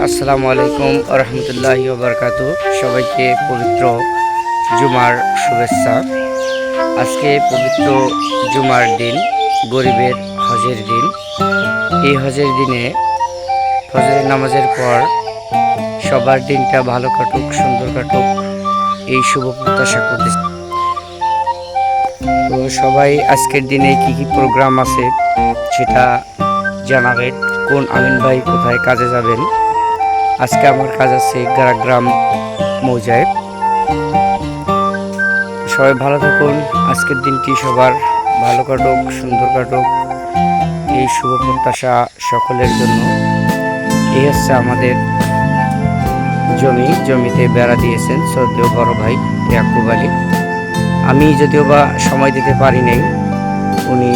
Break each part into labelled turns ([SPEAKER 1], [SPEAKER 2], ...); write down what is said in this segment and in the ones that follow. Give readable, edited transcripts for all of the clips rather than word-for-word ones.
[SPEAKER 1] আসসালামু আলাইকুম রহমতুল্লাহি ওবরকাতু। সবাইকে পবিত্র জুমার শুভেচ্ছা। আজকে পবিত্র জুমার দিন, গরিবের হজের দিন। এই হজের দিনে ফজরের নামাজের পর সবার দিনটা ভালো কাটুক, সুন্দর কাটুক, এই শুভ প্রত্যাশা করতেছি। তো সবাই আজকের দিনে কি কি প্রোগ্রাম আছে সেটা জানাবেন। কোন আমিন ভাই কোথায় কাজে যাবেন? আজকে আমার কাজ আছে গ্রাম মৌজায়। সবাই ভালো থাকুন। আজকের দিনটি সবার ভালো কাটুক, সুন্দর কাটুক, এই শুভ প্রত্যাশা সকলের জন্য। এই হচ্ছে আমাদের জমিতে বেড়া দিয়েছেন শ্রদ্ধেয় বড় ভাই ইয়াকুব আলী। আমি যদিও বা সময় দিতে পারি নাই, উনি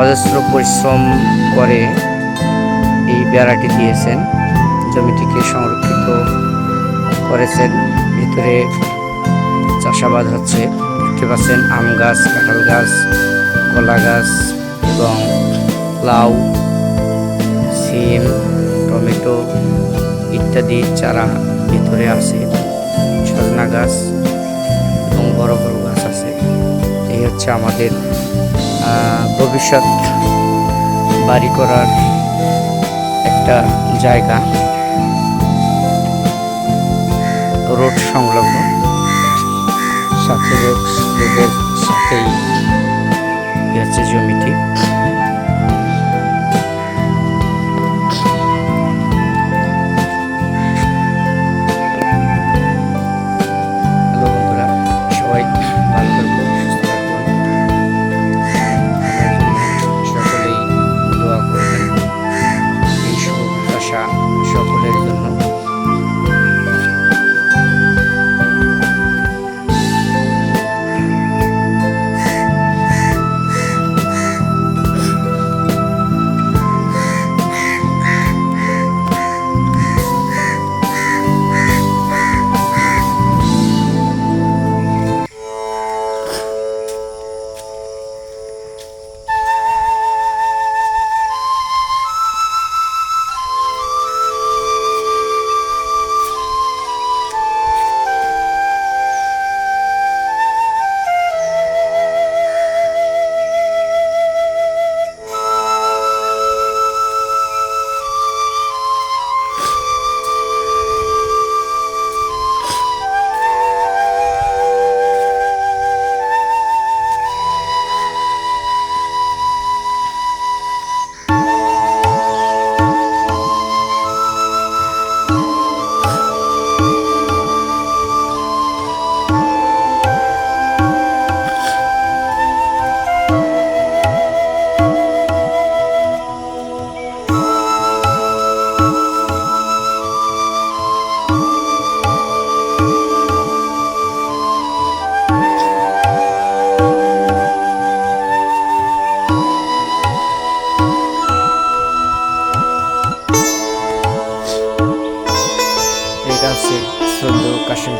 [SPEAKER 1] অজস্র পরিশ্রম করে এই বেড়াটি দিয়েছেন, জমিটিকে সংরক্ষিত করেছেন। ভিতরে চাষাবাদ হচ্ছে, দেখতে পাচ্ছেন আম গাছ, কাঁঠাল গাছ, কলা গাছ এবং লাউ, সিম, টমেটো ইত্যাদি চারা ভিতরে আছে। সজনা গাছ এবং বড় বড় গাছ আছে। এই হচ্ছে আমাদের ভবিষ্যৎ বাড়ি করার একটা জায়গা, রোড সংলগ্ন, সাথে রোডের সাথেই হচ্ছে জমিটি। হ্যালো বন্ধুরা, সবাই ভালো থাকুন, সুস্থ থাকুন, সকলেই দোয়া করবেন। এই শুভ প্রত্যাশা সকলের জন্য। এটা আছে শ্রদ্ধেয় কাশিম